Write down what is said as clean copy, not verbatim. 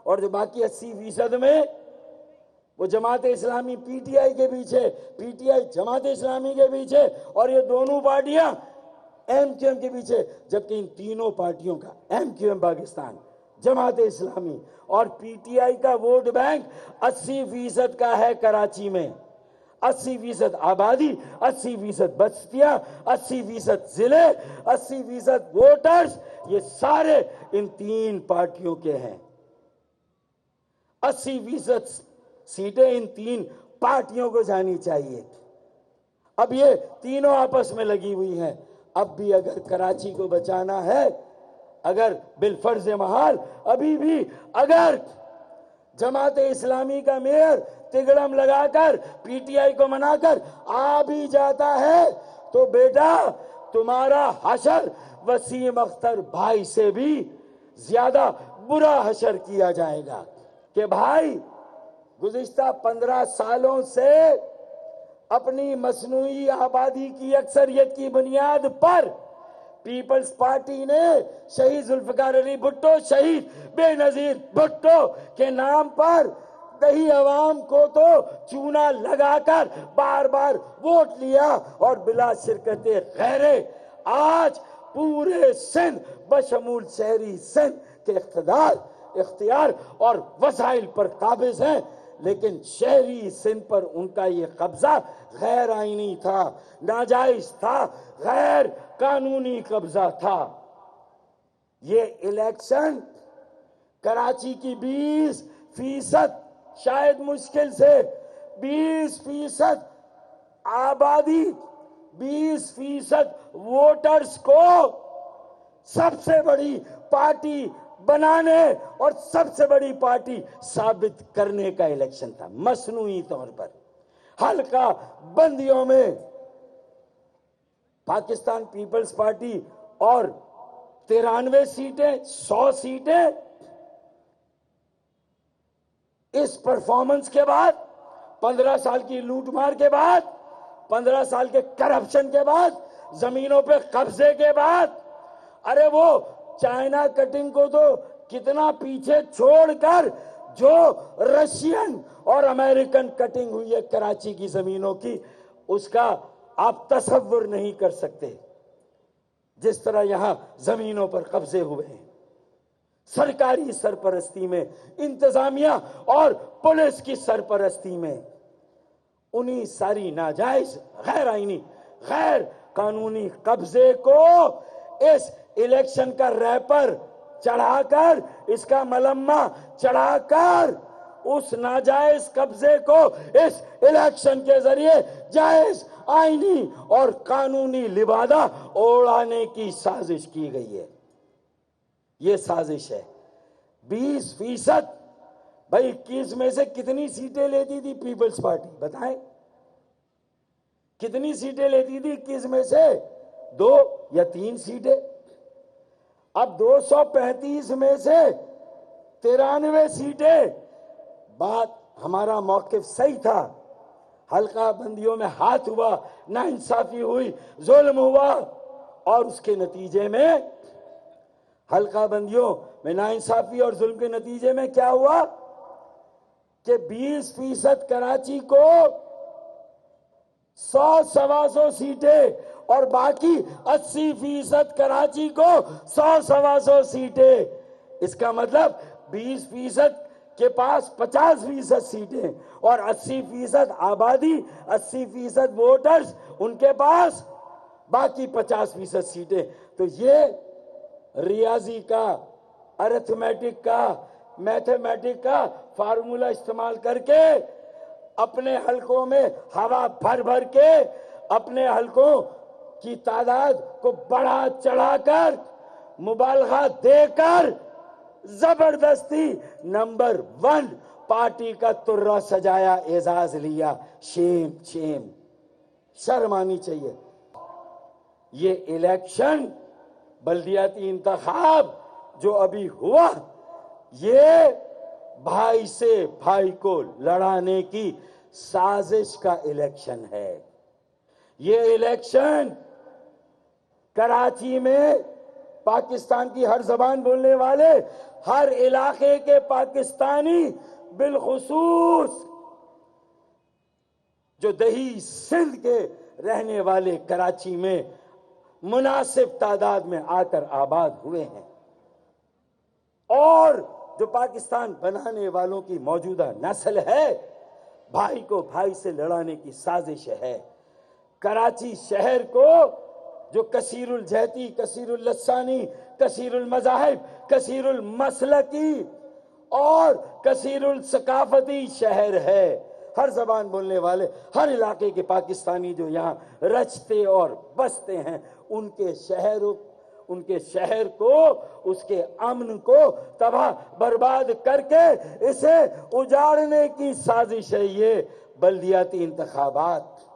اور جو باقی 80% میں وہ Jamaat Islami P T I کے پیچھے، P T I Jamaat Islami کے پیچھے، اور یہ دونوں پارٹیاں ایم کیو ایم کے پیچھے، جبکہ ان تینوں پارٹیوں کا، M Q M Pakistan, Jamaat Islami اور پی ٹی آئی کا ووٹ بینک 80% کا ہے کراچی میں، 80% آبادی، 80% بستیاں، 80% ضلع، 80% ووٹرز، یہ سارے ان تین پارٹیوں کے ہیں۔ 80% سیٹیں ان تین پارٹیوں کو جانی چاہیے۔ اب یہ تینوں آپس میں لگی ہوئی ہیں۔ اب بھی اگر کراچی کو بچانا ہے، اگر بالفرض محال ابھی بھی اگر جماعت اسلامی کا میئر تگڑم لگا کر پی ٹی آئی کو منا کر آ بھی جاتا ہے تو بیٹا تمہارا حشر وسیم اختر بھائی سے بھی زیادہ برا حشر کیا جائے گا کہ بھائی گزشتہ 15 سالوں سے اپنی مصنوعی آبادی کی اکثریت کی بنیاد پر پیپلز پارٹی نے شہید ذوالفقار علی بھٹو، شہید بے نظیر بھٹو کے نام پر دیہی عوام کو تو چونا لگا کر بار بار ووٹ لیا، اور بلا شرکت غیرے آج پورے سندھ بشمول شہری سندھ کے اختیار اور وسائل پر قابض ہیں، لیکن شہری سندھ پر ان کا یہ قبضہ غیر آئینی تھا، ناجائز تھا، غیر قانونی قبضہ تھا۔ یہ الیکشن کراچی کی 20% شاید مشکل سے 20% آبادی، 20% ووٹرز کو سب سے بڑی پارٹی بنانے اور سب سے بڑی پارٹی ثابت کرنے کا الیکشن تھا۔ مصنوعی طور پر حلقہ بندیوں میں پاکستان پیپلز پارٹی اور 93 سیٹیں، 100 سیٹیں، اس پرفارمنس کے بعد، 15 سال کی لوٹ مار کے بعد، 15 سال کے کرپشن کے بعد، زمینوں پہ قبضے کے بعد، ارے وہ چائنا کٹنگ کو تو کتنا پیچھے چھوڑ کر جو رشین اور امریکن کٹنگ ہوئی ہے کراچی کی زمینوں کی، اس کا آپ تصور نہیں کر سکتے جس طرح یہاں زمینوں پر قبضے ہوئے ہیں۔ سرکاری سرپرستی میں، انتظامیہ اور پولیس کی سرپرستی میں، انہی ساری ناجائز، غیر آئینی، غیر قانونی قبضے کو اس الیکشن کا ریپر چڑھا کر، اس کا ملمہ چڑھا کر، اس ناجائز قبضے کو اس الیکشن کے ذریعے جائز، آئینی اور قانونی لبادہ اوڑھانے کی سازش کی گئی ہے۔ یہ سازش ہے۔ 20%، بھائی 21 میں سے کتنی سیٹیں لیتی تھی پیپلز پارٹی؟ بتائیں کتنی سیٹیں لیتی تھی 21 میں سے؟ 2 یا 3 سیٹیں۔ اب 235 میں سے 93 سیٹیں۔ بات ہمارا موقف صحیح تھا، حلقہ بندیوں میں ہاتھ ہوا، ناانصافی ہوئی، ظلم ہوا، اور اس کے نتیجے میں حلقہ بندیوں میں ناانصافی اور ظلم کے نتیجے میں کیا ہوا کہ 20% کراچی کو 100-125 سیٹیں اور باقی 80% کراچی کو 100-125 سیٹیں۔ اس کا مطلب 20% کے پاس 50% سیٹیں اور 80% آبادی، 80% ووٹرز ان کے پاس باقی 50% سیٹیں۔ تو یہ ریاضی کا، ارتھمیٹک کا، میتھمیٹک کا فارمولا استعمال کر کے اپنے حلقوں میں ہوا بھر بھر کے اپنے حلقوں کی تعداد کو بڑھا چڑھا کر، مبالغہ دے کر، زبردستی نمبر 1 پارٹی کا ترہ سجایا، اعزاز لیا۔ شیم شیم، شرم آنی چاہیے۔ یہ الیکشن بلدیاتی انتخاب جو ابھی ہوا، یہ بھائی سے بھائی کو لڑانے کی سازش کا الیکشن ہے۔ یہ الیکشن کراچی میں پاکستان کی ہر زبان بولنے والے، ہر علاقے کے پاکستانی، بالخصوص جو دہی سندھ کے رہنے والے کراچی میں مناسب تعداد میں آ کر آباد ہوئے ہیں، اور جو پاکستان بنانے والوں کی موجودہ نسل ہے، بھائی کو بھائی سے لڑانے کی سازش ہے۔ کراچی شہر کو جو کثیر الجہتی، کثیر اللسانی، کثیر المذاہب، کثیر المسلکی اور کثیر الثقافتی شہر ہے، ہر زبان بولنے والے، ہر علاقے کے پاکستانی جو یہاں رچتے اور بستے ہیں، ان کے شہر کو، اس کے امن کو تباہ برباد کر کے اسے اجاڑنے کی سازش ہے یہ بلدیاتی انتخابات۔